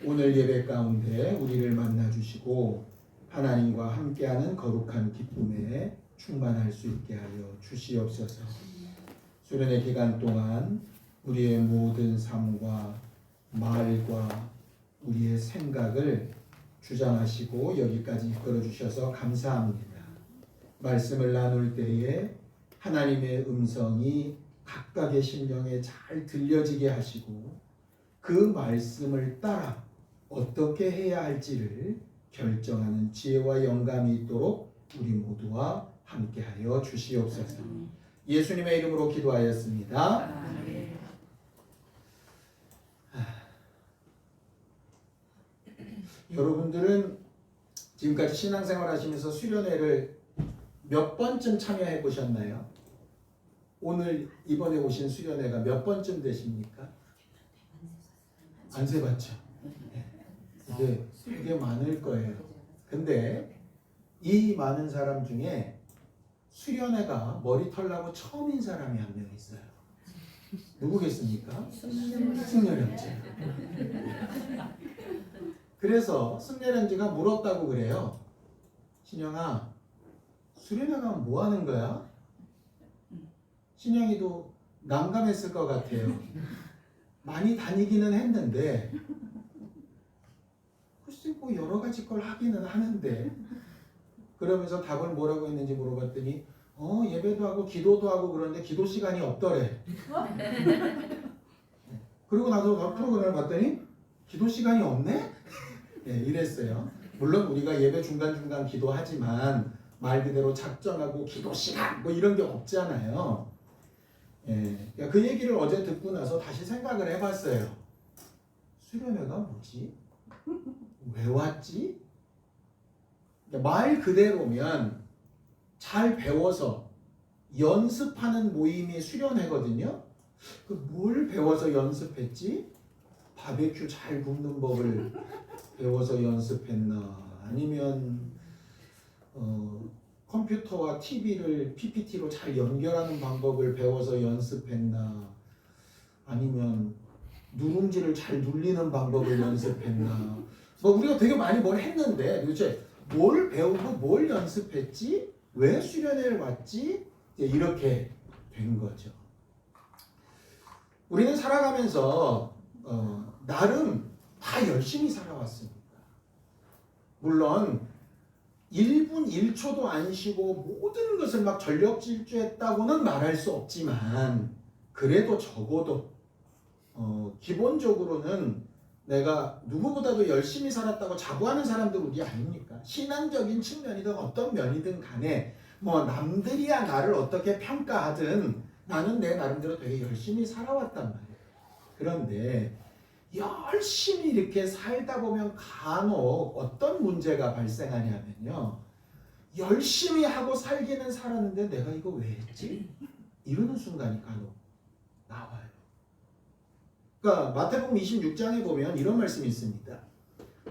오늘 예배 가운데 우리를 만나주시고 하나님과 함께하는 거룩한 기쁨에 충만할 수 있게 하여 주시옵소서. 수련의 기간 동안 우리의 모든 삶과 말과 우리의 생각을 주장하시고 여기까지 이끌어 주셔서 감사합니다. 말씀을 나눌 때에 하나님의 음성이 각각의 심령에 잘 들려지게 하시고 그 말씀을 따라 어떻게 해야 할지를 결정하는 지혜와 영감이 있도록 우리 모두와 함께하여 주시옵소서. 예수님의 이름으로 기도하였습니다. 여러분들은 지금까지 신앙생활 하시면서 수련회를 몇 번쯤 참여해 보셨나요? 오늘 이번에 오신 수련회가 몇 번쯤 되십니까? 안 세봤죠? 네. 되게 많을 거예요. 근데 이 많은 사람 중에 수련회가 머리털 나고 처음인 사람이 한 명 있어요. 누구겠습니까? 승려령제. 그래서 승려령제가 물었다고 그래요. 신영아, 수련회 가면 뭐 하는 거야? 신영이도 난감했을 것 같아요. 많이 다니기는 했는데 글쎄 뭐 여러 가지 걸 하기는 하는데 그러면서 답을 뭐라고 했는지 물어봤더니 예배도 하고 기도도 하고 그러는데 기도 시간이 없더래. 그리고 나서 프로그램을 봤더니 기도 시간이 없네? 네, 이랬어요. 물론 우리가 예배 중간중간 기도하지만 말 그대로 작정하고 기도 시간 뭐 이런 게 없잖아요. 예, 그 얘기를 어제 듣고 나서 다시 생각을 해봤어요. 수련회가 뭐지? 왜 왔지? 말 그대로면 잘 배워서 연습하는 모임이 수련회거든요. 뭘 배워서 연습했지? 바베큐 잘 굽는 법을 배워서 연습했나? 아니면 컴퓨터와 TV를 PPT로 잘 연결하는 방법을 배워서 연습했나? 아니면 누룽지를 잘 눌리는 방법을 연습했나? 뭐 우리가 되게 많이 뭘 했는데 도대체 뭘 배우고 뭘 연습했지? 왜 수련회를 왔지? 이렇게 된 거죠. 우리는 살아가면서 나름 다 열심히 살아왔습니다. 물론 1분 1초도 안 쉬고 모든 것을 막 전력 질주했다고는 말할 수 없지만 그래도 적어도 기본적으로는 내가 누구보다도 열심히 살았다고 자부하는 사람들 우리 아닙니까? 신앙적인 측면이든 어떤 면이든 간에 뭐 남들이야 나를 어떻게 평가하든 나는 내 나름대로 되게 열심히 살아왔단 말이에요. 그런데 열심히 이렇게 살다 보면 간혹 어떤 문제가 발생하냐면요. 열심히 하고 살기는 살았는데 내가 이거 왜 했지? 이러는 순간이 간혹 나와요. 그러니까 마태복음 26장에 보면 이런 말씀이 있습니다.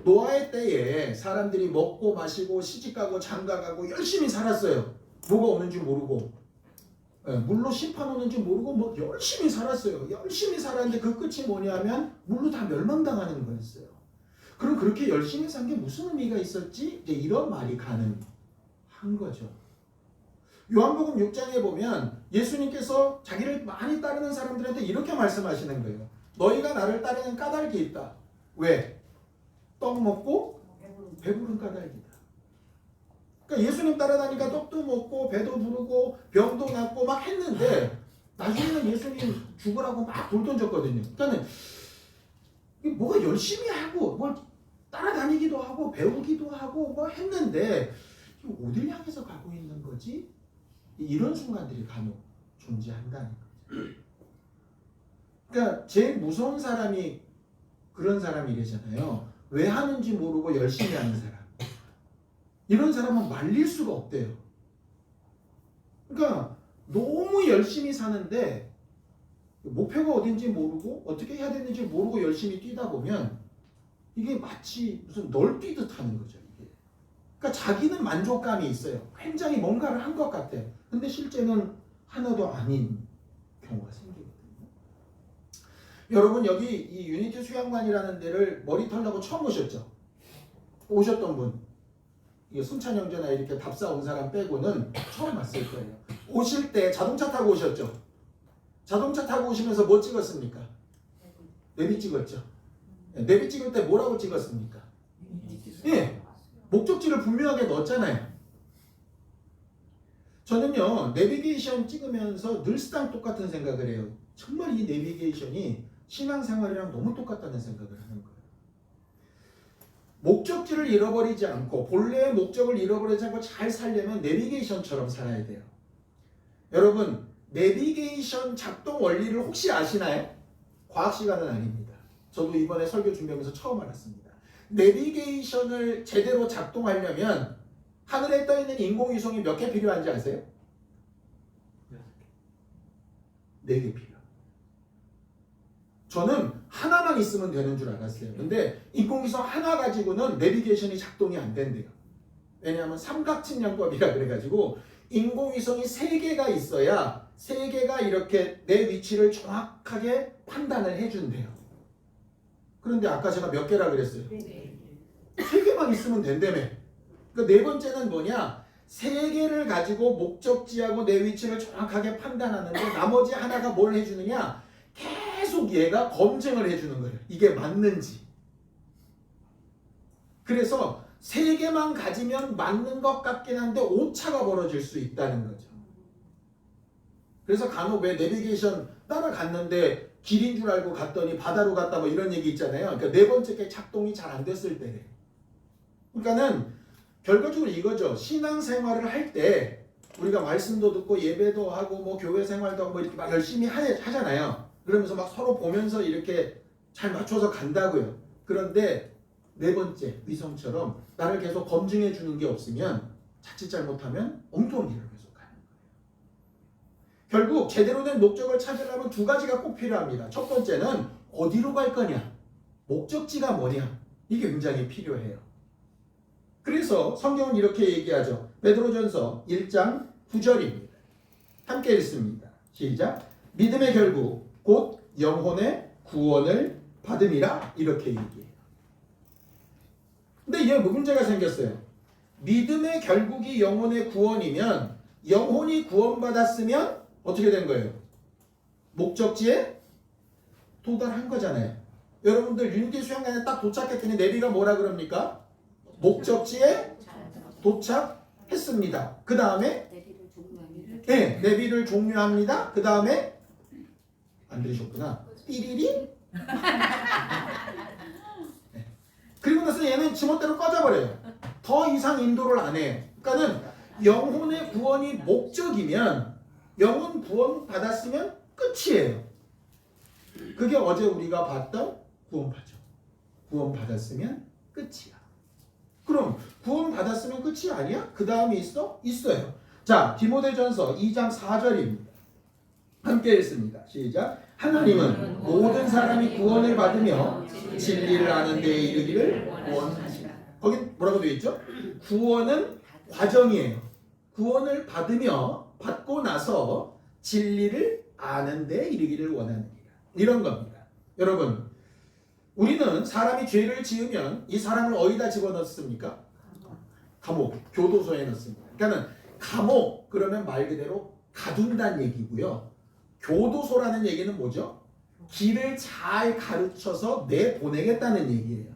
노아의 때에 사람들이 먹고 마시고 시집가고 장가가고 열심히 살았어요. 뭐가 오는지 모르고 물로 심판 오는지 모르고 뭐 열심히 살았어요. 열심히 살았는데 그 끝이 뭐냐면 물로 다 멸망당하는 거였어요. 그럼 그렇게 열심히 산 게 무슨 의미가 있었지? 이제 이런 말이 가능한 거죠. 요한복음 6장에 보면 예수님께서 자기를 많이 따르는 사람들한테 이렇게 말씀하시는 거예요. 너희가 나를 따르는 까닭이 있다. 왜? 떡 먹고 배부른 까닭이다. 그러니까 예수님 따라다니까 떡도 먹고 배도 부르고 병도 낫고 막 했는데 나중에는 예수님 죽으라고 막 돌 던졌거든요. 그러니까 뭐가 열심히 하고 뭘 따라다니기도 하고 배우기도 하고 뭐 했는데 어딜 향해서 가고 있는 거지? 이런 순간들이 간혹 존재한다는 거죠. 그러니까 제일 무서운 사람이 그런 사람이래잖아요. 왜 하는지 모르고 열심히 하는 사람. 이런 사람은 말릴 수가 없대요. 그러니까 너무 열심히 사는데 목표가 어딘지 모르고 어떻게 해야 되는지 모르고 열심히 뛰다 보면 이게 마치 무슨 널뛰듯 하는 거죠. 이게. 그러니까 자기는 만족감이 있어요. 굉장히 뭔가를 한 것 같아요. 근데 실제는 하나도 아닌 경우가 생기거든요. 여러분 여기 이 유니티 수양관이라는 데를 머리 털려고 처음 오셨죠? 오셨던 분, 이게 순찬 형제나 이렇게 답사 온 사람 빼고는 처음 왔을 거예요. 오실 때 자동차 타고 오셨죠? 자동차 타고 오시면서 뭐 찍었습니까? 내비 찍었죠? 내비 찍을 때 뭐라고 찍었습니까? 예, 목적지를 분명하게 넣었잖아요. 저는요 내비게이션 찍으면서 늘상 똑같은 생각을 해요. 정말 이 내비게이션이 신앙생활이랑 너무 똑같다는 생각을 하는 거예요. 목적지를 잃어버리지 않고 본래의 목적을 잃어버리지 않고 잘 살려면 내비게이션처럼 살아야 돼요. 여러분 내비게이션 작동 원리를 혹시 아시나요? 과학 시간은 아닙니다. 저도 이번에 설교 준비하면서 처음 알았습니다. 내비게이션을 제대로 작동하려면 하늘에 떠있는 인공위성이 몇 개 필요한지 아세요? 4개 필요. 저는 하나만 있으면 되는 줄 알았어요. 근데 인공위성 하나 가지고는 내비게이션이 작동이 안 된대요. 왜냐하면 삼각측량법이라 그래가지고 인공위성이 3개가 있어야 3개가 이렇게 내 위치를 정확하게 판단을 해준대요. 그런데 아까 제가 몇 개라 그랬어요? 3개만 있으면 된다며. 그러니까 네 번째는 뭐냐? 3개를 가지고 목적지하고 내 위치를 정확하게 판단하는데 나머지 하나가 뭘 해주느냐? 계속 얘가 검증을 해주는 거예요. 이게 맞는지. 그래서 3개만 가지면 맞는 것 같긴 한데 오차가 벌어질 수 있다는 거죠. 그래서 간혹 왜 내비게이션 따라갔는데 길인 줄 알고 갔더니 바다로 갔다 뭐 이런 얘기 있잖아요. 그러니까 네 번째 게 작동이 잘 안 됐을 때래. 그러니까는 결과적으로 이거죠. 신앙생활을 할 때 우리가 말씀도 듣고 예배도 하고 뭐 교회 생활도 하고 뭐 이렇게 막 열심히 하잖아요. 그러면서 막 서로 보면서 이렇게 잘 맞춰서 간다고요. 그런데 네 번째 위성처럼 나를 계속 검증해 주는 게 없으면 자칫 잘못하면 엉뚱한 길을 계속 가는 거예요. 결국 제대로 된 목적을 찾으려면 2가지가 꼭 필요합니다. 첫 번째는 어디로 갈 거냐? 목적지가 뭐냐? 이게 굉장히 필요해요. 그래서 성경은 이렇게 얘기하죠. 베드로전서 1장 9절입니다. 함께 읽습니다. 시작. 믿음의 결국 곧 영혼의 구원을 받음이라 이렇게 얘기해요. 근데 이게 문제가 생겼어요. 믿음의 결국이 영혼의 구원이면 영혼이 구원받았으면 어떻게 된 거예요? 목적지에 도달한 거잖아요. 여러분들 유니티 수양관에 딱 도착했더니 내비가 뭐라 그럽니까? 목적지에 도착했습니다. 그 다음에 네, 내비를 종료합니다. 그 다음에 안 들으셨구나. 띠리리 네. 그리고 나서 얘는 지멋대로 꺼져버려요. 더 이상 인도를 안 해요. 그러니까는 영혼의 구원이 목적이면 영혼 구원 받았으면 끝이에요. 그게 어제 우리가 봤던 구원파죠. 구원 받았으면 끝이야. 그럼 구원 받았으면 끝이 아니야? 그 다음이 있어? 있어요. 자, 디모데전서 2장 4절입니다. 함께 읽습니다. 시작. 하나님은 모든 사람이 구원을 받으며 진리를 아는 데에 이르기를 원하시라. 거기 뭐라고 되어 있죠? 구원은 과정이에요. 구원을 받고 나서 진리를 아는 데에 이르기를 원하느니라. 이런 겁니다. 여러분, 우리는 사람이 죄를 지으면 이 사람을 어디다 집어넣습니까? 감옥, 교도소에 넣습니다. 그러니까 감옥 그러면 말 그대로 가둔다는 얘기고요. 교도소라는 얘기는 뭐죠? 길을 잘 가르쳐서 내보내겠다는 얘기예요.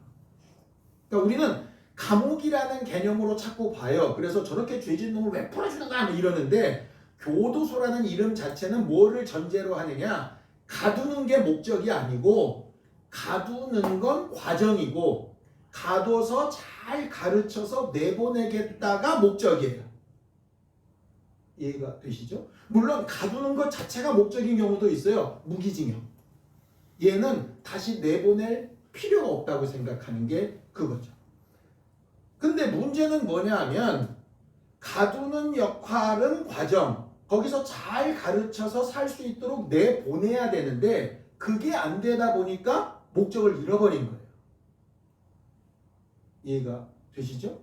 그러니까 우리는 감옥이라는 개념으로 자꾸 봐요. 그래서 저렇게 죄진 놈을 왜 풀어주는가 이러는데 교도소라는 이름 자체는 뭐를 전제로 하느냐? 가두는 게 목적이 아니고 가두는 건 과정이고 가둬서 잘 가르쳐서 내보내겠다가 목적이에요. 이해가 되시죠? 물론 가두는 것 자체가 목적인 경우도 있어요. 무기징역. 얘는 다시 내보낼 필요가 없다고 생각하는 게 그거죠. 근데 문제는 뭐냐 하면 가두는 역할은 과정. 거기서 잘 가르쳐서 살 수 있도록 내보내야 되는데 그게 안 되다 보니까 목적을 잃어버린 거예요. 이해가 되시죠?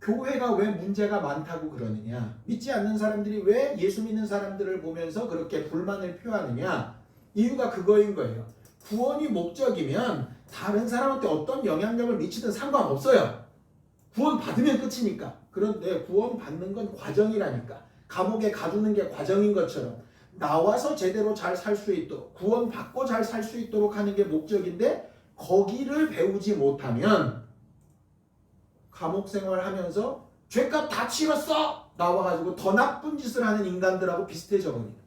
교회가 왜 문제가 많다고 그러느냐? 믿지 않는 사람들이 왜 예수 믿는 사람들을 보면서 그렇게 불만을 표하느냐? 이유가 그거인 거예요. 구원이 목적이면 다른 사람한테 어떤 영향력을 미치든 상관없어요. 구원 받으면 끝이니까. 그런데 구원 받는 건 과정이라니까. 감옥에 가두는 게 과정인 것처럼 나와서 제대로 잘 살 수 있도록, 구원 받고 잘 살 수 있도록 하는 게 목적인데, 거기를 배우지 못하면 감옥 생활하면서 죄값 다 치렀어! 나와가지고 더 나쁜 짓을 하는 인간들하고 비슷해져 버리는 거예요.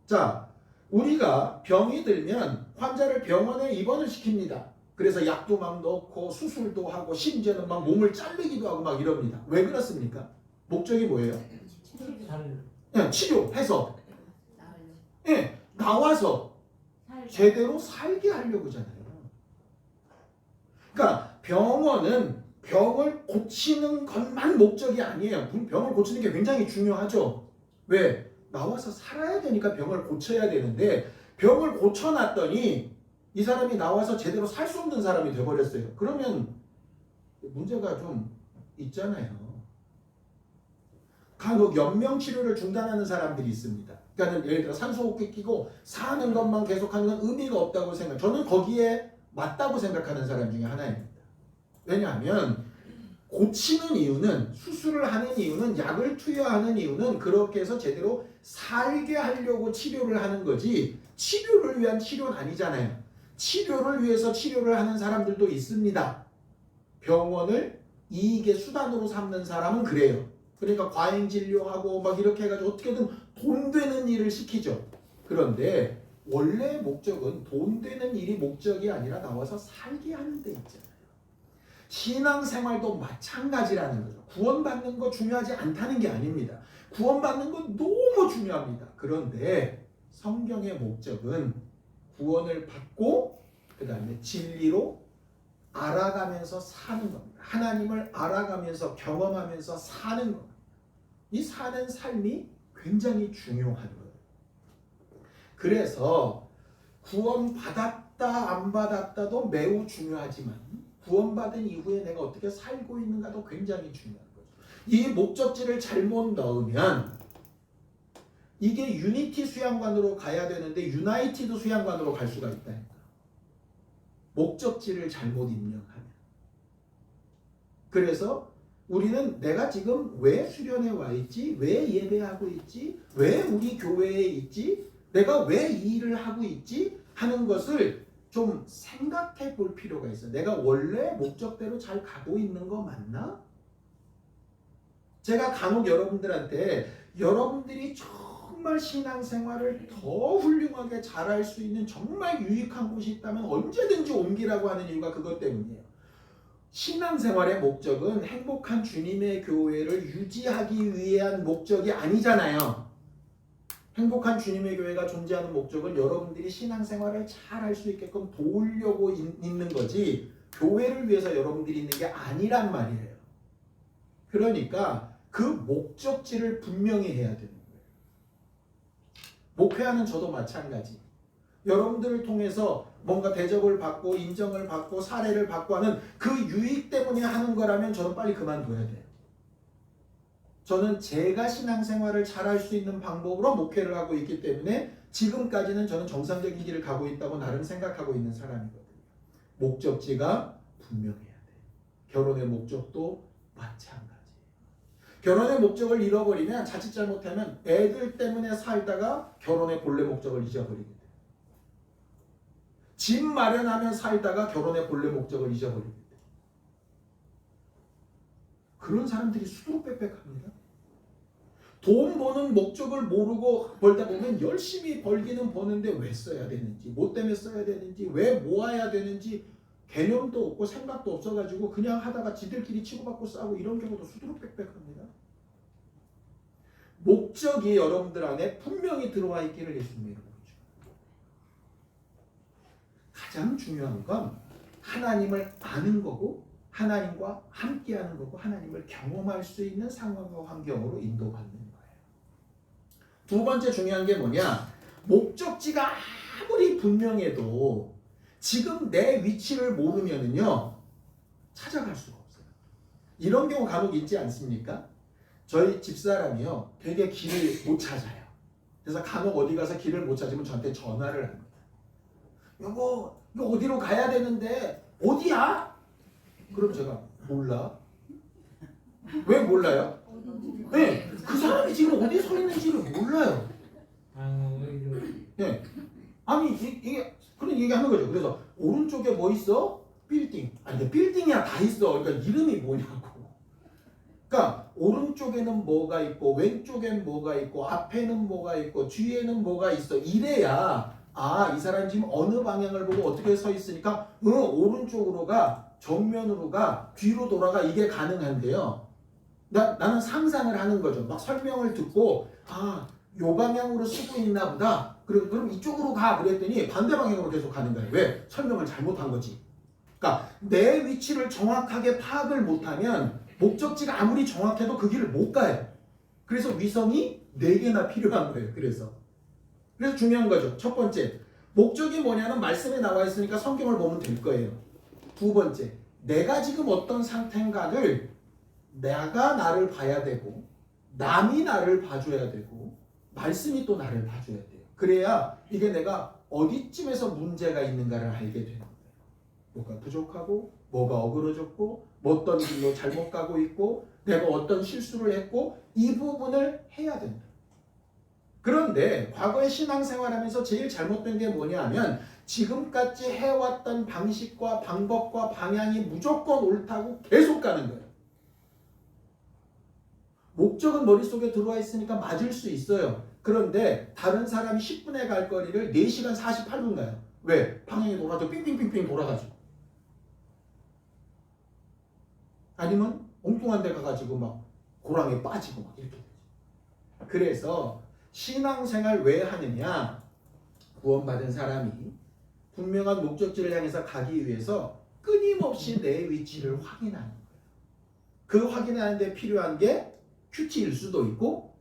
자, 우리가 병이 들면 환자를 병원에 입원을 시킵니다. 그래서 약도 막 넣고 수술도 하고 심지어는 막 몸을 자르기도 하고 막 이럽니다. 왜 그렇습니까? 목적이 뭐예요? 치료해서 나와서 제대로 살게 하려고 하잖아요. 그러니까 병원은 병을 고치는 것만 목적이 아니에요. 병을 고치는 게 굉장히 중요하죠. 왜? 나와서 살아야 되니까 병을 고쳐야 되는데, 병을 고쳐놨더니 이 사람이 나와서 제대로 살 수 없는 사람이 돼버렸어요. 그러면 문제가 좀 있잖아요. 간혹 연명치료를 중단하는 사람들이 있습니다. 그러니까 예를 들어 산소호흡기 끼고 사는 것만 계속하는 건 의미가 없다고 저는 거기에 맞다고 생각하는 사람 중에 하나입니다. 왜냐하면 고치는 이유는, 수술을 하는 이유는, 약을 투여하는 이유는 그렇게 해서 제대로 살게 하려고 치료를 하는 거지, 치료를 위한 치료는 아니잖아요. 치료를 위해서 치료를 하는 사람들도 있습니다. 병원을 이익의 수단으로 삼는 사람은 그래요. 그러니까 과잉 진료하고 막 이렇게 해가지고 어떻게든 돈 되는 일을 시키죠. 그런데 원래 목적은 돈 되는 일이 목적이 아니라 나와서 살게 하는 데 있잖아요. 신앙생활도 마찬가지라는 거죠. 구원받는 거 중요하지 않다는 게 아닙니다. 구원받는 건 너무 중요합니다. 그런데 성경의 목적은 구원을 받고 그 다음에 진리로 알아가면서 사는 겁니다. 하나님을 알아가면서 경험하면서 사는 겁니다. 이 사는 삶이 굉장히 중요한 거예요. 그래서 구원받았다 안 받았다도 매우 중요하지만 구원받은 이후에 내가 어떻게 살고 있는가도 굉장히 중요한 거죠. 이 목적지를 잘못 넣으면 이게 유니티 수양관으로 가야 되는데 유나이티드 수양관으로 갈 수가 있다니까. 목적지를 잘못 입력하면. 그래서 우리는 내가 지금 왜 수련회 와 있지? 왜 예배하고 있지? 왜 우리 교회에 있지? 내가 왜 이 일을 하고 있지? 하는 것을 좀 생각해 볼 필요가 있어요. 내가 원래 목적대로 잘 가고 있는 거 맞나? 제가 간혹 여러분들한테 여러분들이 정말 신앙생활을 더 훌륭하게 잘할 수 있는 정말 유익한 곳이 있다면 언제든지 옮기라고 하는 이유가 그것 때문이에요. 신앙생활의 목적은 행복한 주님의 교회를 유지하기 위한 목적이 아니잖아요. 행복한 주님의 교회가 존재하는 목적은 여러분들이 신앙생활을 잘 할 수 있게끔 도우려고 있는 거지, 교회를 위해서 여러분들이 있는 게 아니란 말이에요. 그러니까 그 목적지를 분명히 해야 되는 거예요. 목회하는 저도 마찬가지. 여러분들을 통해서 뭔가 대접을 받고 인정을 받고 사례를 받고 하는 그 유익 때문에 하는 거라면 저는 빨리 그만둬야 돼요. 저는 제가 신앙생활을 잘할 수 있는 방법으로 목회를 하고 있기 때문에 지금까지는 저는 정상적인 길을 가고 있다고 나름 생각하고 있는 사람이거든요. 목적지가 분명해야 돼요. 결혼의 목적도 마찬가지예요. 결혼의 목적을 잃어버리면 자칫 잘못하면 애들 때문에 살다가 결혼의 본래 목적을 잊어버리게 돼요. 집 마련하며 살다가 결혼의 본래 목적을 잊어버리게 돼요. 그런 사람들이 수두룩 빽빽합니다. 돈 버는 목적을 모르고 벌다 보면 열심히 벌기는 버는데 왜 써야 되는지, 뭐 때문에 써야 되는지, 왜 모아야 되는지 개념도 없고 생각도 없어가지고 그냥 하다가 지들끼리 치고받고 싸우고 이런 경우도 수두룩 빽빽합니다. 목적이 여러분들 안에 분명히 들어와 있기를 예수님이 이루어주죠. 가장 중요한 건 하나님을 아는 거고 하나님과 함께하는 거고 하나님을 경험할 수 있는 상황과 환경으로 인도받는 거예요. 두 번째 중요한 게 뭐냐? 목적지가 아무리 분명해도 지금 내 위치를 모르면은요 찾아갈 수가 없어요. 이런 경우 간혹 있지 않습니까? 저희 집사람이요 되게 길을 못 찾아요. 그래서 간혹 어디 가서 길을 못 찾으면 저한테 전화를 합니다. 여보, 이거 어디로 가야 되는데 어디야? 그럼 제가 몰라. 왜 몰라요? 네, 그 사람이 지금 어디 서 있는지를 몰라요. 네. 아니 이게 그런 얘기하는 거죠. 그래서 오른쪽에 뭐 있어? 빌딩. 아니 근데 빌딩이야 다 있어. 그러니까 이름이 뭐냐고. 그러니까 오른쪽에는 뭐가 있고 왼쪽엔 뭐가 있고 앞에는 뭐가 있고 뒤에는 뭐가 있어. 이래야 아, 이 사람 지금 어느 방향을 보고 어떻게 서 있으니까 오른쪽으로 가, 정면으로 가, 뒤로 돌아가 이게 가능한데요. 나는 상상을 하는 거죠. 막 설명을 듣고 아, 요 방향으로 쓰고 있나 보다. 그럼 이쪽으로 가 그랬더니 반대 방향으로 계속 가는 거예요. 왜? 설명을 잘못한 거지. 그러니까 내 위치를 정확하게 파악을 못하면 목적지가 아무리 정확해도 그 길을 못 가요. 그래서 위성이 4개나 필요한 거예요. 그래서 중요한 거죠. 첫 번째, 목적이 뭐냐는 말씀에 나와 있으니까 성경을 보면 될 거예요. 두 번째, 내가 지금 어떤 상태인가를 내가 나를 봐야 되고 남이 나를 봐줘야 되고 말씀이 또 나를 봐줘야 돼요. 그래야 이게 내가 어디쯤에서 문제가 있는가를 알게 되는 거예요. 뭐가 부족하고 뭐가 어그러졌고 어떤 길로 잘못 가고 있고 내가 어떤 실수를 했고 이 부분을 해야 된다. 그런데 과거에 신앙생활하면서 제일 잘못된 게 뭐냐 하면 지금까지 해왔던 방식과 방법과 방향이 무조건 옳다고 계속 가는 거예요. 목적은 머릿속에 들어와 있으니까 맞을 수 있어요. 그런데 다른 사람이 10분에 갈 거리를 4시간 48분 가요. 왜? 방향이 돌아도 삥삥삥삥 돌아가지고. 아니면 엉뚱한 데 가가지고 막 고랑에 빠지고 막 이렇게 되죠. 그래서 신앙생활 왜 하느냐? 구원받은 사람이 분명한 목적지를 향해서 가기 위해서 끊임없이 내 위치를 확인하는 거예요. 그 확인하는 데 필요한 게 큐티일 수도 있고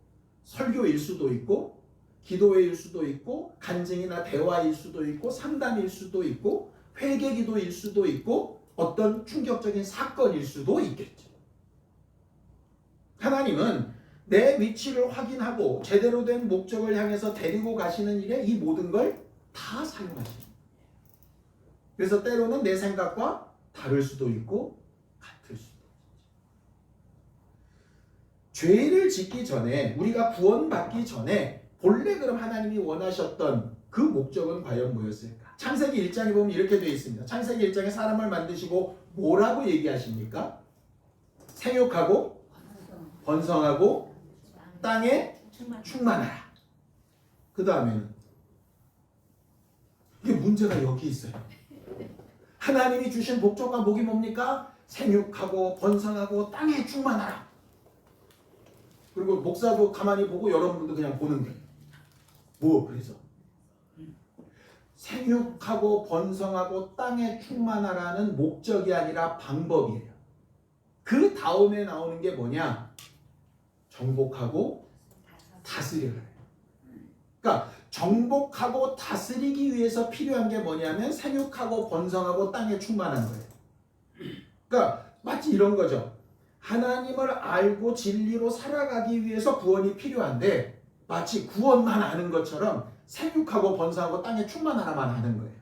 설교일 수도 있고 기도회일 수도 있고 간증이나 대화일 수도 있고 상담일 수도 있고 회개기도일 수도 있고 어떤 충격적인 사건일 수도 있겠죠. 하나님은 내 위치를 확인하고 제대로 된 목적을 향해서 데리고 가시는 일에 이 모든 걸 다 사용하십니다. 그래서 때로는 내 생각과 다를 수도 있고 같을 수도 있죠. 죄를 짓기 전에 우리가 구원받기 전에 본래 그럼 하나님이 원하셨던 그 목적은 과연 뭐였을까? 창세기 1장에 보면 이렇게 되어 있습니다. 창세기 1장에 사람을 만드시고 뭐라고 얘기하십니까? 생육하고 번성하고 땅에 충만하라. 그 다음에는 이게 문제가 여기 있어요. 하나님이 주신 목적과 목이 뭡니까? 생육하고 번성하고 땅에 충만하라. 그리고 목사도 가만히 보고 여러분도 그냥 보는 거예요. 뭐 그래서 생육하고 번성하고 땅에 충만하라는 목적이 아니라 방법이에요. 그 다음에 나오는 게 뭐냐? 정복하고 다스려라. 그러니까 정복하고 다스리기 위해서 필요한 게 뭐냐면 생육하고 번성하고 땅에 충만한 거예요. 그러니까 마치 이런 거죠. 하나님을 알고 진리로 살아가기 위해서 구원이 필요한데 마치 구원만 아는 것처럼 생육하고 번성하고 땅에 충만하라만 하는 거예요.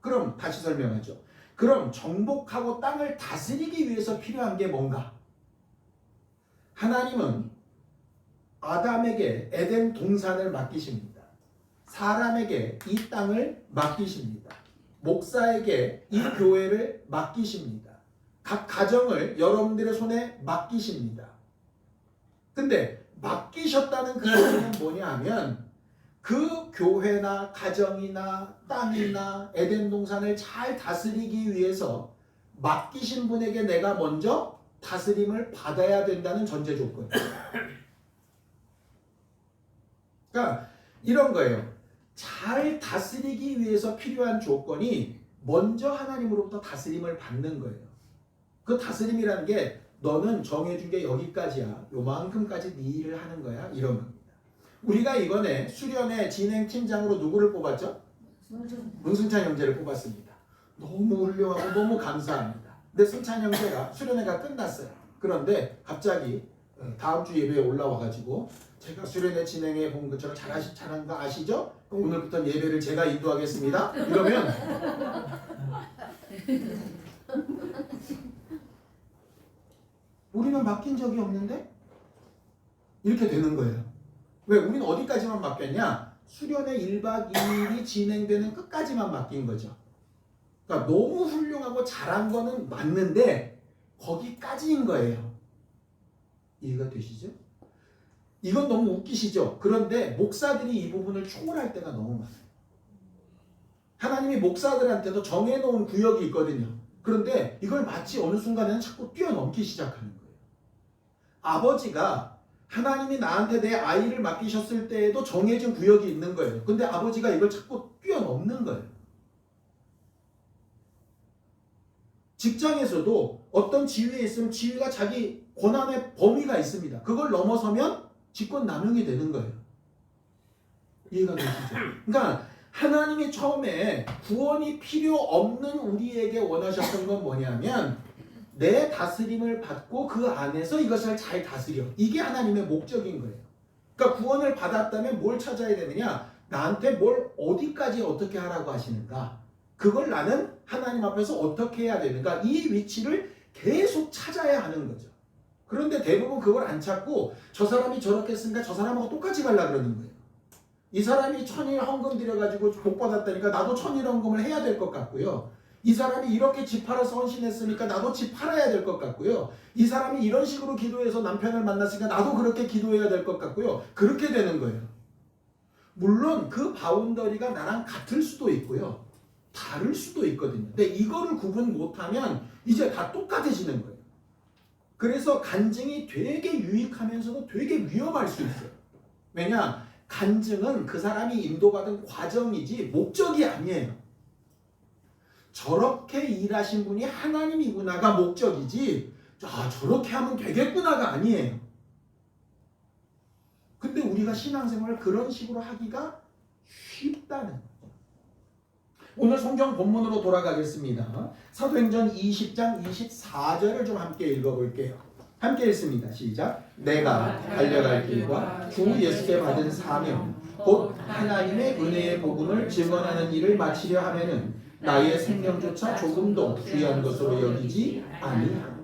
그럼 다시 설명하죠. 그럼 정복하고 땅을 다스리기 위해서 필요한 게 뭔가? 하나님은 아담에게 에덴 동산을 맡기십니다. 사람에게 이 땅을 맡기십니다. 목사에게 이 교회를 맡기십니다. 각 가정을 여러분들의 손에 맡기십니다. 근데 맡기셨다는 그 의미는 뭐냐 하면 그 교회나 가정이나 땅이나 에덴 동산을 잘 다스리기 위해서 맡기신 분에게 내가 먼저 다스림을 받아야 된다는 전제 조건이에요. 그러니까 이런 거예요. 잘 다스리기 위해서 필요한 조건이 먼저 하나님으로부터 다스림을 받는 거예요. 그 다스림이라는 게 너는 정해준 게 여기까지야. 요만큼까지 네 일을 하는 거야. 이런 겁니다. 우리가 이번에 수련회 진행팀장으로 누구를 뽑았죠? 문승찬 형제를 뽑았습니다. 너무 훌륭하고 너무 감사합니다. 근데 승찬 형제가 수련회가 끝났어요. 그런데 갑자기 다음 주 예배에 올라와가지고 제가 수련회 진행해 본 것처럼 잘한 거 아시죠? 그럼 오늘부터 예배를 제가 인도하겠습니다. 이러면 우리는 맡긴 적이 없는데? 이렇게 되는 거예요. 왜? 우리는 어디까지만 맡겼냐? 수련회 1박 2일이 진행되는 끝까지만 맡긴 거죠. 그러니까 너무 훌륭하고 잘한 거는 맞는데 거기까지인 거예요. 이해가 되시죠? 이건 너무 웃기시죠? 그런데 목사들이 이 부분을 초월할 때가 너무 많아요. 하나님이 목사들한테도 정해놓은 구역이 있거든요. 그런데 이걸 마치 어느 순간에는 자꾸 뛰어넘기 시작하는 거예요. 아버지가 하나님이 나한테 내 아이를 맡기셨을 때에도 정해진 구역이 있는 거예요. 근데 아버지가 이걸 자꾸 뛰어넘는 거예요. 직장에서도 어떤 지위에 있으면 지위가 자기 권한의 범위가 있습니다. 그걸 넘어서면 직권남용이 되는 거예요. 이해가 되시죠? 그러니까 하나님이 처음에 구원이 필요 없는 우리에게 원하셨던 건 뭐냐면 내 다스림을 받고 그 안에서 이것을 잘 다스려. 이게 하나님의 목적인 거예요. 그러니까 구원을 받았다면 뭘 찾아야 되느냐? 나한테 뭘 어디까지 어떻게 하라고 하시는가? 그걸 나는 하나님 앞에서 어떻게 해야 되는가? 이 위치를 계속 찾아야 하는 거죠. 그런데 대부분 그걸 안 찾고 저 사람이 저렇게 했으니까 저 사람하고 똑같이 가려고 그러는 거예요. 이 사람이 1000일 헌금 들여가지고 복 받았다니까 나도 1000일 헌금을 해야 될 것 같고요. 이 사람이 이렇게 집 팔아서 헌신했으니까 나도 집 팔아야 될 것 같고요. 이 사람이 이런 식으로 기도해서 남편을 만났으니까 나도 그렇게 기도해야 될 것 같고요. 그렇게 되는 거예요. 물론 그 바운더리가 나랑 같을 수도 있고요. 다를 수도 있거든요. 근데 이거를 구분 못하면 이제 다 똑같아지는 거예요. 그래서 간증이 되게 유익하면서도 되게 위험할 수 있어요. 왜냐? 간증은 그 사람이 인도받은 과정이지 목적이 아니에요. 저렇게 일하신 분이 하나님이구나가 목적이지 저렇게 하면 되겠구나가 아니에요. 근데 우리가 신앙생활을 그런 식으로 하기가 쉽다는 거죠. 오늘 성경 본문으로 돌아가겠습니다. 사도행전 20장 24절을 좀 함께 읽어볼게요. 함께 읽습니다. 시작. 내가 달려갈 길과 주 예수께 받은 사명 곧 하나님의 은혜의 복음을 증언하는 일을 마치려 하면은 나의 생명조차 조금도 귀한 것으로 여기지 아니하노라.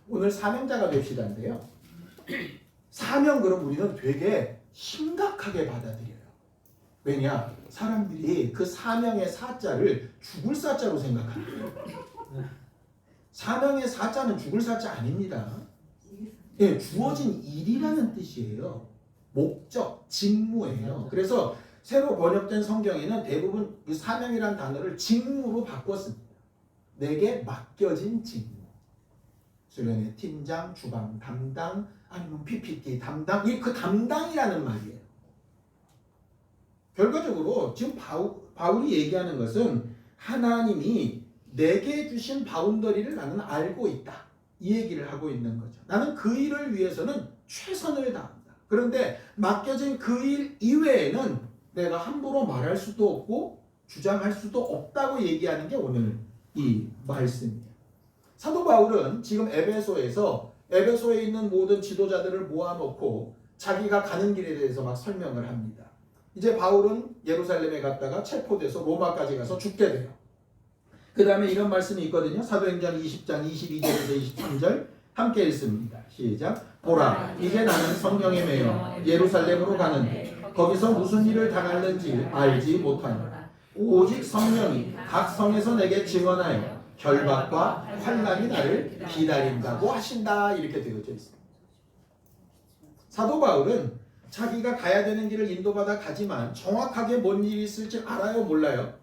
오늘 사명자가 됩시다인데요. 사명 그럼 우리는 되게 심각하게 받아들여요. 왜냐? 사람들이 그 사명의 사자를 죽을 사자로 생각합니다. 사명의 사자는 죽을 사자 아닙니다. 예, 주어진 일이라는 뜻이에요. 목적, 직무예요. 그래서 새로 번역된 성경에는 대부분 이 사명이라는 단어를 직무로 바꿨습니다. 내게 맡겨진 직무. 수련회 팀장, 주방 담당, 아니면 PPT 담당, 그 담당이라는 말이에요. 결과적으로 지금 바울이 얘기하는 것은 하나님이 내게 주신 바운더리를 나는 알고 있다. 이 얘기를 하고 있는 거죠. 나는 그 일을 위해서는 최선을 다한다. 그런데 맡겨진 그 일 이외에는 내가 함부로 말할 수도 없고 주장할 수도 없다고 얘기하는 게 오늘 이 말씀이에요. 사도 바울은 지금 에베소에 있는 모든 지도자들을 모아놓고 자기가 가는 길에 대해서 막 설명을 합니다. 이제 바울은 예루살렘에 갔다가 체포돼서 로마까지 가서 죽게 돼요. 그 다음에 이런 말씀이 있거든요. 사도행전 20장 22절에서 23절 함께 읽습니다. 시작. 보라, 이제 나는 성령에 매여 예루살렘으로 가는데 거기서 무슨 일을 당할는지 알지 못하노라. 오직 성령이 각 성에서 내게 증언하여 결박과 환난이 나를 기다린다고 하신다. 이렇게 되어져 있습니다. 사도 바울은 자기가 가야 되는 길을 인도받아 가지만 정확하게 뭔 일이 있을지 알아요? 몰라요?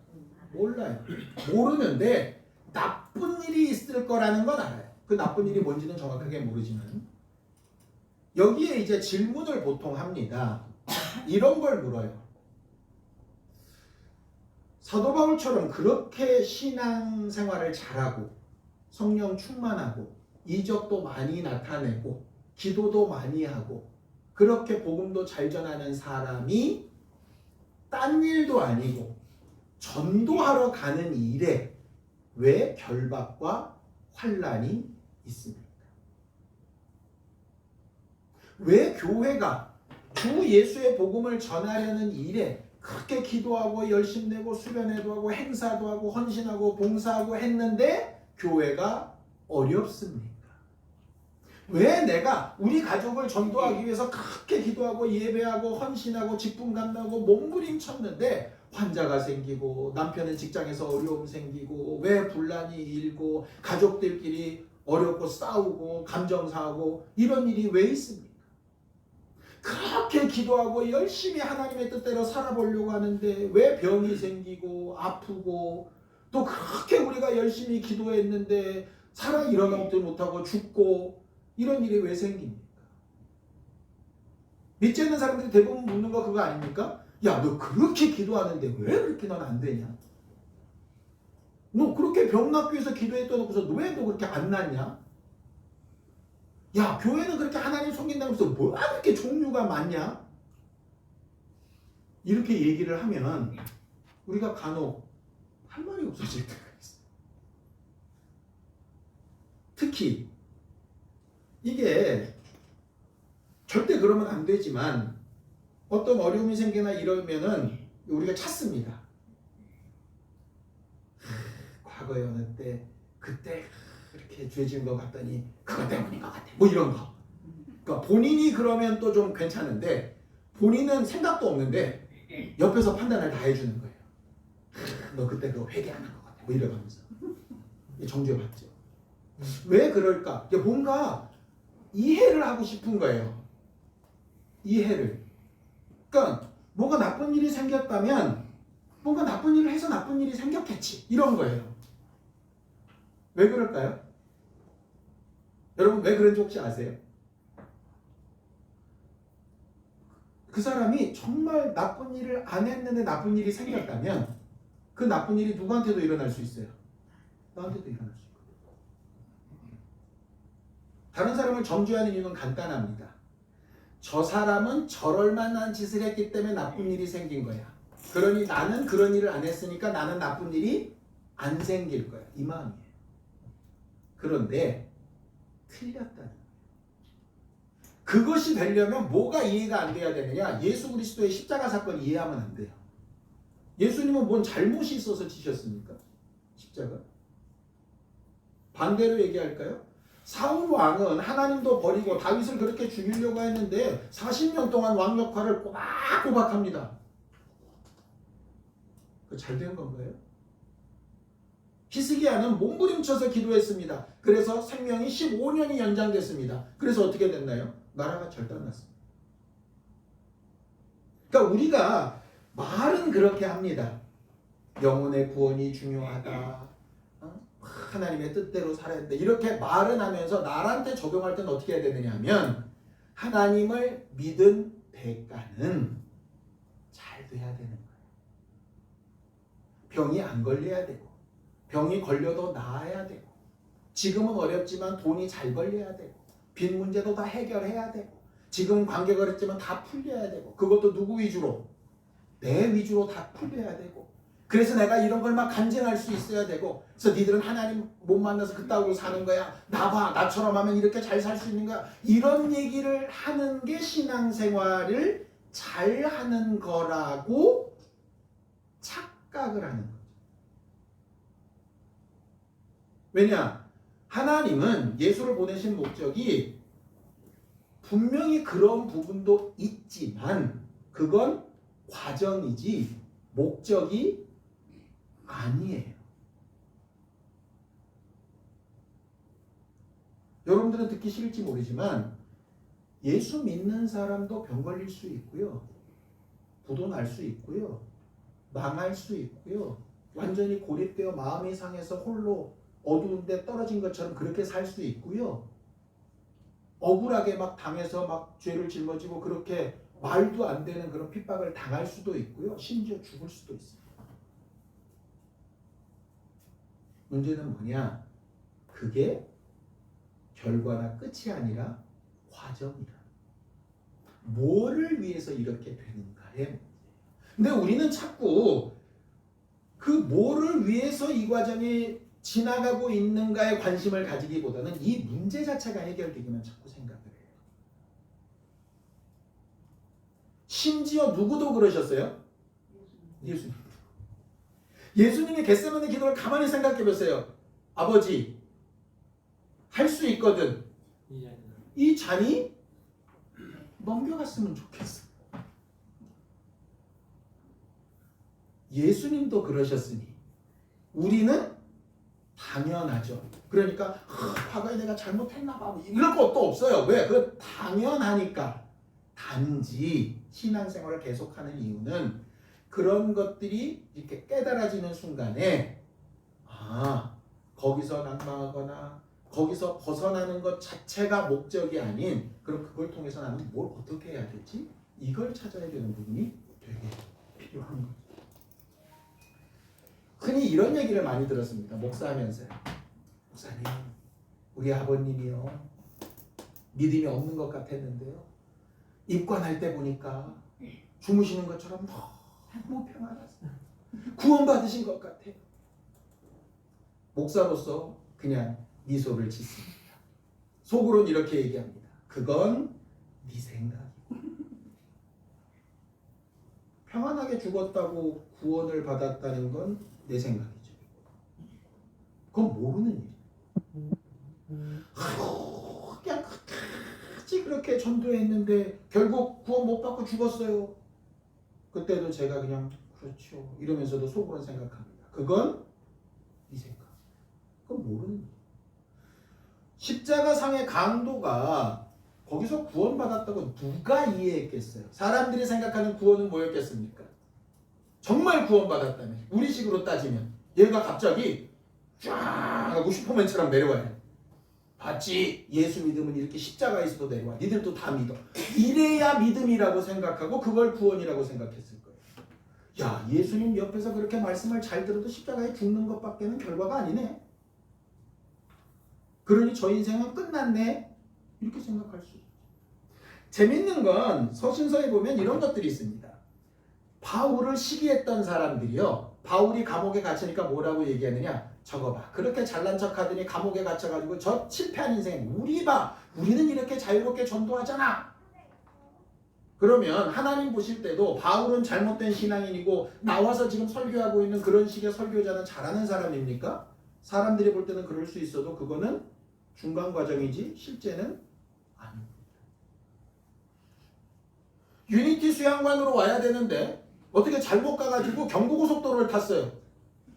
몰라요. 모르는데 나쁜 일이 있을 거라는 건 알아요. 그 나쁜 일이 뭔지는 정확하게 모르지만 여기에 이제 질문을 보통 합니다. 이런 걸 물어요. 사도 바울처럼 그렇게 신앙생활을 잘하고 성령 충만하고 이적도 많이 나타내고 기도도 많이 하고 그렇게 복음도 잘 전하는 사람이 딴 일도 아니고 전도하러 가는 일에 왜 결박과 환난이 있습니까? 왜 교회가 주 예수의 복음을 전하려는 일에 그렇게 기도하고 열심 내고 수련회도 하고 행사도 하고 헌신하고 봉사하고 했는데 교회가 어렵습니까? 왜 내가 우리 가족을 전도하기 위해서 그렇게 기도하고 예배하고 헌신하고 직분 감당하고 몸부림쳤는데 환자가 생기고 남편의 직장에서 어려움 생기고 왜 분란이 일고 가족들끼리 어렵고 싸우고 감정 상하고 이런 일이 왜 있습니까? 그렇게 기도하고 열심히 하나님의 뜻대로 살아보려고 하는데 왜 병이 생기고 아프고 또 그렇게 우리가 열심히 기도했는데 살아 일어나지도 못하고 죽고 이런 일이 왜 생깁니까? 믿지 않는 사람들이 대부분 묻는 거 그거 아닙니까? 야, 너 그렇게 기도하는데 왜 그렇게 넌 안 되냐? 너 그렇게 병 낫기 위해서 기도했다 놓고서 왜 너 그렇게 안 낫냐? 야, 교회는 그렇게 하나님 섬긴다고 해서 뭐가 그렇게 종류가 많냐? 이렇게 얘기를 하면 우리가 간혹 할 말이 없어질 때가 있어요. 특히 이게 절대 그러면 안 되지만 어떤 어려움이 생기나 이러면은 우리가 찾습니다. 과거에 어느 때 그때 이렇게 죄 지은 것 같더니 그것 때문인 것 같아. 뭐 이런 거. 그러니까 본인이 그러면 또 좀 괜찮은데 본인은 생각도 없는데 옆에서 판단을 다 해주는 거예요. 너 그때 그거 회개 안 한 것 같아. 뭐 이러면서 정죄받죠. 왜 그럴까? 뭔가 이해를 하고 싶은 거예요. 이해를. 그러니까 뭐가 나쁜 일이 생겼다면 뭔가 나쁜 일을 해서 나쁜 일이 생겼겠지. 이런 거예요. 왜 그럴까요? 여러분 왜 그런지 혹시 아세요? 그 사람이 정말 나쁜 일을 안 했는데 나쁜 일이 생겼다면 그 나쁜 일이 누구한테도 일어날 수 있어요. 나한테도 일어날 수 있고. 다른 사람을 정죄하는 이유는 간단합니다. 저 사람은 저럴 만한 짓을 했기 때문에 나쁜 일이 생긴 거야. 그러니 나는 그런 일을 안 했으니까 나는 나쁜 일이 안 생길 거야. 이 마음이에요. 그런데 틀렸다는 거예요. 그것이 되려면 뭐가 이해가 안 돼야 되느냐? 예수 그리스도의 십자가 사건 이해하면 안 돼요. 예수님은 뭔 잘못이 있어서 지셨습니까? 십자가. 반대로 얘기할까요? 사울 왕은 하나님도 버리고 다윗을 그렇게 죽이려고 했는데 40년 동안 왕 역할을 꼬박꼬박 합니다. 그 잘된 건가요? 히스기야는 몸부림쳐서 기도했습니다. 그래서 생명이 15년이 연장됐습니다. 그래서 어떻게 됐나요? 나라가 절단났습니다. 그러니까 우리가 말은 그렇게 합니다. 영혼의 구원이 중요하다. 하나님의 뜻대로 살아야 된다. 이렇게 말은 하면서 나한테 적용할 때는 어떻게 해야 되느냐 하면 하나님을 믿은 대가는 잘 돼야 되는 거예요. 병이 안 걸려야 되고 병이 걸려도 나아야 되고 지금은 어렵지만 돈이 잘 걸려야 되고 빚 문제도 다 해결해야 되고 지금 관계가 어렵지만 다 풀려야 되고 그것도 누구 위주로? 내 위주로 다 풀려야 되고 그래서 내가 이런 걸 막 간증할 수 있어야 되고 그래서 니들은 하나님 못 만나서 그따구로 사는 거야. 나봐 나처럼 하면 이렇게 잘 살 수 있는 거야. 이런 얘기를 하는 게 신앙생활을 잘하는 거라고 착각을 하는 거죠. 왜냐? 하나님은 예수를 보내신 목적이 분명히 그런 부분도 있지만 그건 과정이지 목적이 아니에요. 여러분들은 듣기 싫을지 모르지만 예수 믿는 사람도 병 걸릴 수 있고요. 부도 날 수 있고요. 망할 수 있고요. 완전히 고립되어 마음이 상해서 홀로 어두운 데 떨어진 것처럼 그렇게 살 수 있고요. 억울하게 막 당해서 막 죄를 짊어지고 그렇게 말도 안 되는 그런 핍박을 당할 수도 있고요. 심지어 죽을 수도 있어요. 문제는 뭐냐? 그게 결과나 끝이 아니라 과정이다. 뭐를 위해서 이렇게 되는가의 문제예요. 근데 우리는 자꾸 그 뭐를 위해서 이 과정이 지나가고 있는가에 관심을 가지기보다는 이 문제 자체가 해결되기만 자꾸 생각을 해요. 심지어 누구도 그러셨어요? 예수님. 예수님이 겟세마네 기도를 가만히 생각해 보세요. 아버지, 할 수 있거든. 이 잔이 넘겨갔으면 좋겠어. 예수님도 그러셨으니 우리는 당연하죠. 그러니까 과거에 내가 잘못했나 봐 이럴 것도 없어요. 왜? 그 당연하니까. 단지 신앙생활을 계속하는 이유는 그런 것들이 이렇게 깨달아지는 순간에 거기서 낙망하거나 거기서 벗어나는 것 자체가 목적이 아닌, 그럼 그걸 통해서 나는 뭘 어떻게 해야 되지? 이걸 찾아야 되는 부분이 되게 필요한 거죠. 흔히 이런 얘기를 많이 들었습니다. 목사하면서요. 목사님, 우리 아버님이요, 믿음이 없는 것 같았는데요, 입관할 때 보니까 주무시는 것처럼 너무 평안하세요. 구원받으신 것 같아요. 목사로서 그냥 미소를 짓습니다. 속으로는 이렇게 얘기합니다. 그건 네 생각이고. 평안하게 죽었다고 구원을 받았다는 건 내 생각이죠. 그건 모르는 일이에요. 그냥 끝까지 그렇게 전도했는데 결국 구원 못 받고 죽었어요. 그때도 제가 그냥 그렇죠 이러면서도 속으로는 생각합니다. 그건 네 생각. 그건 모르는 일이에요. 십자가상의 강도가 거기서 구원받았다고 누가 이해했겠어요? 사람들이 생각하는 구원은 뭐였겠습니까? 정말 구원받았다면, 우리식으로 따지면 얘가 갑자기 쫙 하고 슈퍼맨처럼 내려와요. 봤지? 예수 믿으면 이렇게 십자가에서도 내려와. 니들도 다 믿어. 이래야 믿음이라고 생각하고 그걸 구원이라고 생각했을 거예요. 야, 예수님 옆에서 그렇게 말씀을 잘 들어도 십자가에 죽는 것밖에는 결과가 아니네. 그러니 저 인생은 끝났네. 이렇게 생각할 수 있죠. 재밌는 건 서신서에 보면 이런 것들이 있습니다. 바울을 시기했던 사람들이요, 바울이 감옥에 갇히니까 뭐라고 얘기하느냐? 저거 봐, 그렇게 잘난 척하더니 감옥에 갇혀가지고 저 실패한 인생 우리 봐, 우리는 이렇게 자유롭게 전도하잖아. 그러면 하나님 보실 때도 바울은 잘못된 신앙인이고 나와서 지금 설교하고 있는 그런 식의 설교자는 잘하는 사람입니까? 사람들이 볼 때는 그럴 수 있어도 그거는 중간 과정이지 실제는 아닙니다. 유니티 수양관으로 와야 되는데 어떻게 잘못 가가지고 경부고속도로를 탔어요.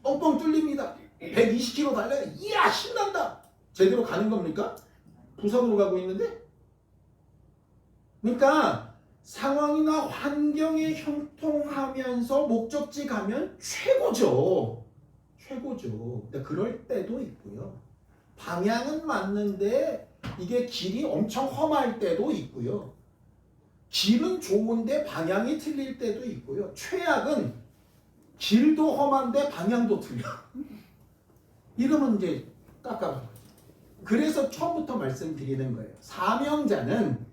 뻥뻥 뚫립니다. 120km 달려요. 이야, 신난다. 제대로 가는 겁니까? 부산으로 가고 있는데? 그러니까 상황이나 환경에 형통하면서 목적지 가면 최고죠. 최고죠. 근데 그럴 때도 있고요. 방향은 맞는데 이게 길이 엄청 험할 때도 있고요. 길은 좋은데 방향이 틀릴 때도 있고요. 최악은 길도 험한데 방향도 틀려. 이러면 이제 깝깝한 거죠. 그래서 처음부터 말씀드리는 거예요. 사명자는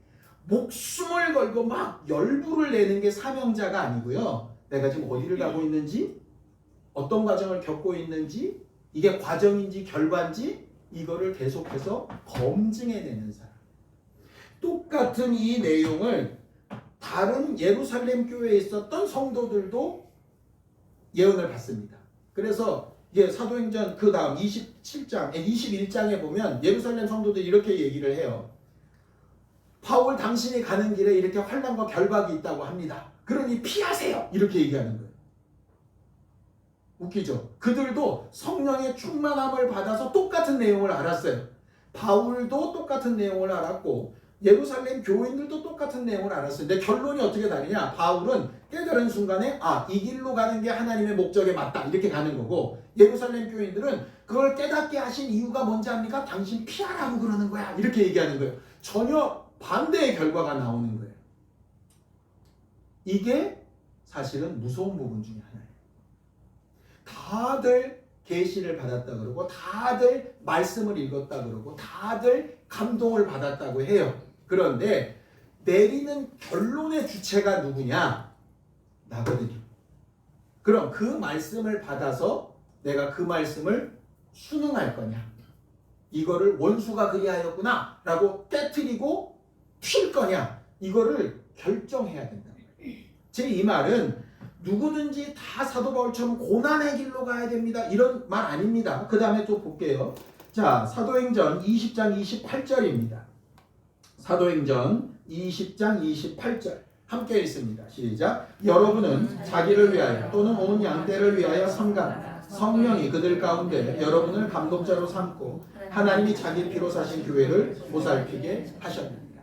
목숨을 걸고 막 열부를 내는 게 사명자가 아니고요. 내가 지금 어디를 가고 있는지, 어떤 과정을 겪고 있는지, 이게 과정인지 결과인지 이거를 계속해서 검증해내는 사람. 똑같은 이 내용을 다른 예루살렘 교회에 있었던 성도들도 예언을 받습니다. 그래서 이게 사도행전 그 다음 27장, 21장에 보면 예루살렘 성도들이 이렇게 얘기를 해요. 바울 당신이 가는 길에 이렇게 환난과 결박이 있다고 합니다. 그러니 피하세요. 이렇게 얘기하는 거예요. 웃기죠? 그들도 성령의 충만함을 받아서 똑같은 내용을 알았어요. 바울도 똑같은 내용을 알았고 예루살렘 교인들도 똑같은 내용을 알았어요. 근데 결론이 어떻게 다르냐? 바울은 깨달은 순간에 이 길로 가는 게 하나님의 목적에 맞다 이렇게 가는 거고, 예루살렘 교인들은 그걸 깨닫게 하신 이유가 뭔지 압니까? 당신 피하라고 그러는 거야 이렇게 얘기하는 거예요. 전혀 반대의 결과가 나오는 거예요. 이게 사실은 무서운 부분 중에 하나예요. 다들 계시를 받았다 그러고 다들 말씀을 읽었다 그러고 다들 감동을 받았다고 해요. 그런데 내리는 결론의 주체가 누구냐? 나거든요. 그럼 그 말씀을 받아서 내가 그 말씀을 순응할 거냐? 이거를 원수가 그리하였구나 라고 깨트리고 튈 거냐? 이거를 결정해야 된다. 제 이 말은 누구든지 다 사도 바울처럼 고난의 길로 가야 됩니다. 이런 말 아닙니다. 그 다음에 또 볼게요. 자, 사도행전 20장 28절입니다. 사도행전 20장 28절. 함께 읽습니다. 시작. 여러분은 자기를 위하여 또는 온 양떼를 위하여 삼가 성령이 그들 가운데 여러분을 감독자로 삼고 하나님이 자기 피로 사신 교회를 보살피게 하셨느니라.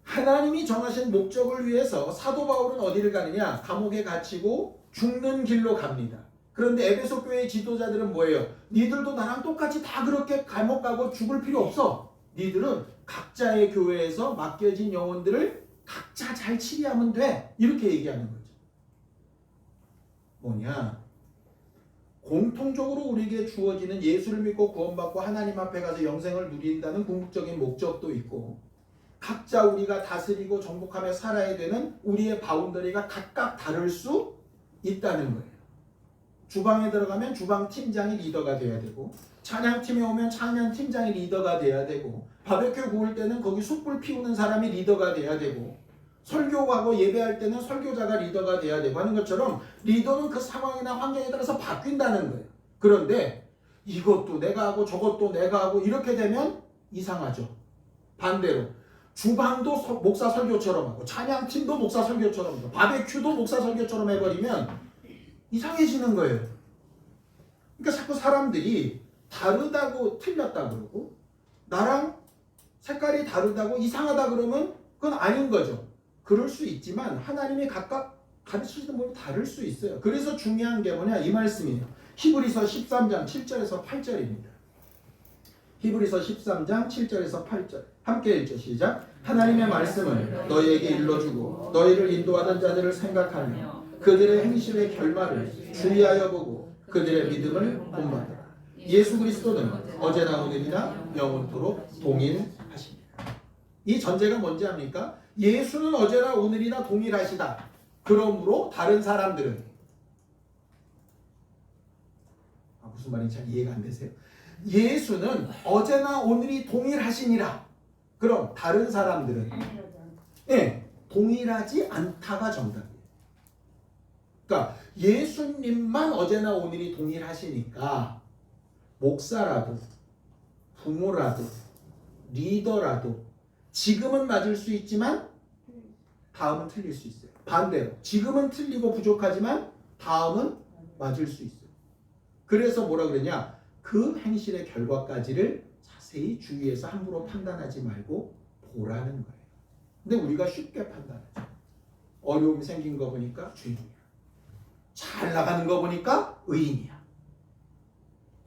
하나님이 정하신 목적을 위해서 사도 바울은 어디를 가느냐? 감옥에 갇히고 죽는 길로 갑니다. 그런데 에베소 교회의 지도자들은 뭐예요? 니들도 나랑 똑같이 다 그렇게 감옥 가고 죽을 필요 없어. 니들은 각자의 교회에서 맡겨진 영혼들을 각자 잘 치리하면 돼. 이렇게 얘기하는 거죠. 뭐냐? 공통적으로 우리에게 주어지는 예수를 믿고 구원받고 하나님 앞에 가서 영생을 누린다는 궁극적인 목적도 있고, 각자 우리가 다스리고 정복하며 살아야 되는 우리의 바운더리가 각각 다를 수 있다는 거예요. 주방에 들어가면 주방 팀장이 리더가 돼야 되고, 찬양팀에 오면 찬양 팀장이 리더가 돼야 되고, 바베큐 구울 때는 거기 숯불 피우는 사람이 리더가 돼야 되고, 설교하고 예배할 때는 설교자가 리더가 돼야 되고 하는 것처럼 리더는 그 상황이나 환경에 따라서 바뀐다는 거예요. 그런데 이것도 내가 하고 저것도 내가 하고 이렇게 되면 이상하죠. 반대로 주방도 목사 설교처럼 하고 찬양팀도 목사 설교처럼 하고 바베큐도 목사 설교처럼 해버리면 이상해지는 거예요. 그러니까 자꾸 사람들이 다르다고 틀렸다 그러고 나랑 색깔이 다르다고 이상하다 그러면 그건 아닌 거죠. 그럴 수 있지만 하나님이 각각 가르치시는 법이 다를 수 있어요. 그래서 중요한 게 뭐냐? 이 말씀이에요. 히브리서 13장 7절에서 8절입니다. 히브리서 13장 7절에서 8절 함께 읽죠. 시작. 하나님의 말씀을 너희에게 일러주고 너희를 인도하던 자들을 생각하며 그들의 행실의 결말을 주의하여 보고 그들의 믿음을 본받으라. 예수 그리스도는 어제나 오늘이나 영원토록 동일하십니다. 이 전제가 뭔지 압니까? 예수는 어제나 오늘이나 동일하시다. 그러므로 다른 사람들은 무슨 말인지 잘 이해가 안 되세요? 예수는 어제나 오늘이 동일하시니라. 그럼 다른 사람들은 동일하지 않다가 정답이에요. 그러니까 예수님만 어제나 오늘이 동일하시니까 목사라도 부모라도 리더라도 지금은 맞을 수 있지만 다음은 틀릴 수 있어요. 반대로 지금은 틀리고 부족하지만 다음은 맞을 수 있어요. 그래서 뭐라 그러냐? 그 행실의 결과까지를 자세히 주의해서 함부로 판단하지 말고 보라는 거예요. 근데 우리가 쉽게 판단하죠. 어려움이 생긴 거 보니까 주인이야. 잘 나가는 거 보니까 의인이야.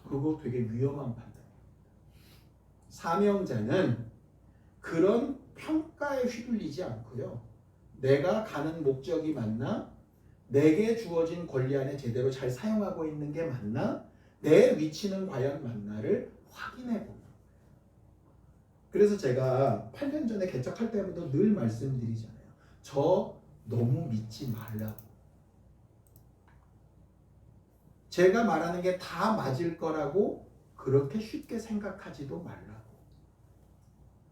그거 되게 위험한 판단이에요. 사명자는 그런 평가에 휘둘리지 않고요. 내가 가는 목적이 맞나? 내게 주어진 권리 안에 제대로 잘 사용하고 있는 게 맞나? 내 위치는 과연 맞나를 확인해 보는 거예요. 그래서 제가 8년 전에 개척할 때부터 늘 말씀드리잖아요. 저 너무 믿지 말라고. 제가 말하는 게 다 맞을 거라고 그렇게 쉽게 생각하지도 말라고.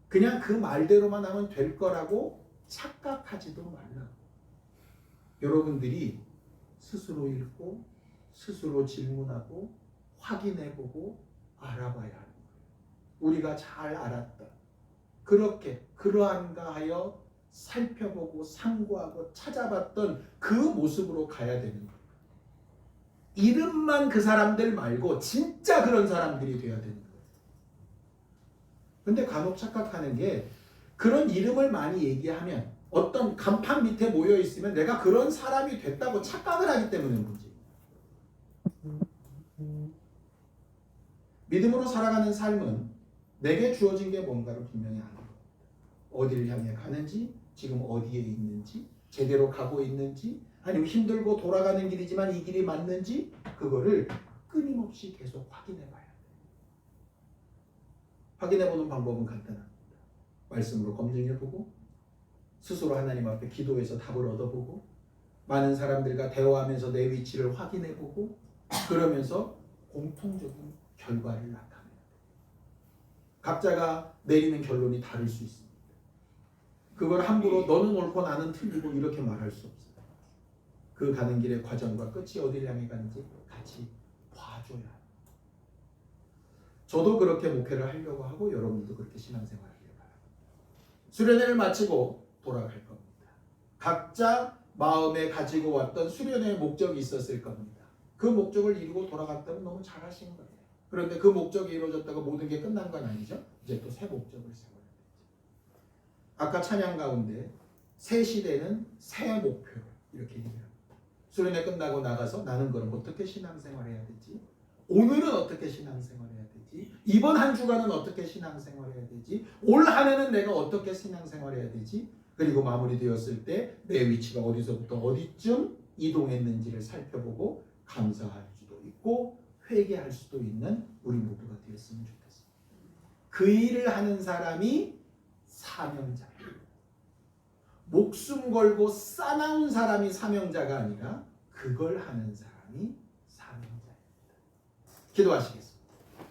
그냥 그 말대로만 하면 될 거라고 착각하지도 말라고. 여러분들이 스스로 읽고 스스로 질문하고 확인해보고 알아봐야 하는 거예요. 우리가 잘 알았다. 그렇게 그러한가 하여 살펴보고 상고하고 찾아봤던 그 모습으로 가야 되는 거예요. 이름만 그 사람들 말고 진짜 그런 사람들이 돼야 되는 거예요. 근데 간혹 착각하는 게 그런 이름을 많이 얘기하면 어떤 간판 밑에 모여 있으면 내가 그런 사람이 됐다고 착각을 하기 때문에 문제예요. 믿음으로 살아가는 삶은 내게 주어진 게 뭔가를 분명히 아는 겁니다. 어디를 향해 가는지, 지금 어디에 있는지, 제대로 가고 있는지, 아니면 힘들고 돌아가는 길이지만 이 길이 맞는지 그거를 끊임없이 계속 확인해 봐야 돼요. 확인해 보는 방법은 간단합니다. 말씀으로 검증해 보고 스스로 하나님 앞에 기도해서 답을 얻어보고 많은 사람들과 대화하면서 내 위치를 확인해 보고 그러면서 공통적인 결과를 나타내요. 각자가 내리는 결론이 다를 수 있습니다. 그걸 함부로 너는 옳고 나는 틀리고 이렇게 말할 수 없어요. 그 가는 길의 과정과 끝이 어디를 향해 가는지 같이 봐줘야 해요. 저도 그렇게 목회를 하려고 하고 여러분들도 그렇게 신앙생활을 하길 바랍니다. 수련회를 마치고 돌아갈 겁니다. 각자 마음에 가지고 왔던 수련회의 목적이 있었을 겁니다. 그 목적을 이루고 돌아갔다면 너무 잘하신 거예요. 그런데 그 목적이 이루어졌다고 모든 게 끝난 건 아니죠. 이제 또 새 목적을 세워야 되죠. 아까 찬양 가운데 새 시대는 새 목표 이렇게 얘기합니다. 수련회 끝나고 나가서 나는 그럼 어떻게 신앙생활해야 되지? 오늘은 어떻게 신앙생활해야 되지? 이번 한 주간은 어떻게 신앙생활해야 되지? 올 한 해는 내가 어떻게 신앙생활해야 되지? 그리고 마무리되었을 때 내 위치가 어디서부터 어디쯤 이동했는지를 살펴보고 감사할 수도 있고 회개할 수도 있는 우리 모두가 되었으면 좋겠습니다. 그 일을 하는 사람이 사명자예요. 목숨 걸고 싸나운 사람이 사명자가 아니라 그걸 하는 사람이 사명자입니다. 기도하시겠습니다.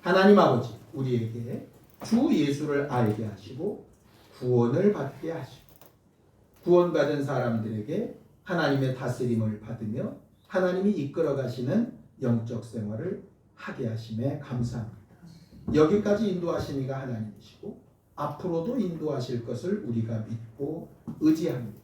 하나님 아버지, 우리에게 주 예수를 알게 하시고 구원을 받게 하시고 구원받은 사람들에게 하나님의 다스림을 받으며 하나님이 이끌어 가시는 영적 생활을 하게 하심에 감사합니다. 여기까지 인도하신 이가 하나님이시고 앞으로도 인도하실 것을 우리가 믿고 의지합니다.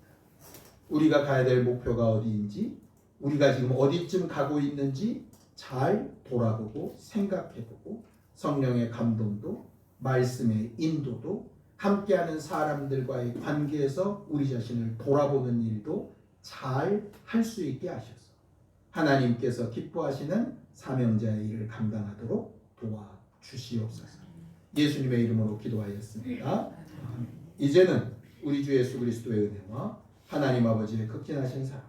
우리가 가야 될 목표가 어디인지, 우리가 지금 어디쯤 가고 있는지 잘 돌아보고 생각해보고 성령의 감동도 말씀의 인도도 함께하는 사람들과의 관계에서 우리 자신을 돌아보는 일도 잘 할 수 있게 하셔서 하나님께서 기뻐하시는 사명자의 일을 감당하도록 도와주시옵소서. 예수님의 이름으로 기도하였습니다. 이제는 우리 주 예수 그리스도의 은혜와 하나님 아버지의 극진하신 사랑,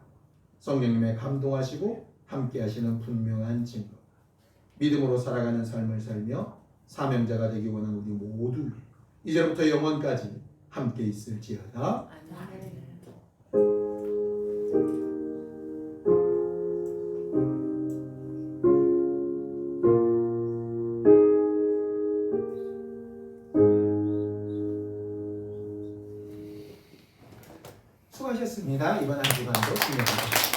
성령님의 감동하시고 함께하시는 분명한 증거, 믿음으로 살아가는 삶을 살며 사명자가 되기 원하는 우리 모두 이제부터 영원까지 함께 있을지어다. 수고하셨습니다. 이번 한 주간도 신뢰합니다.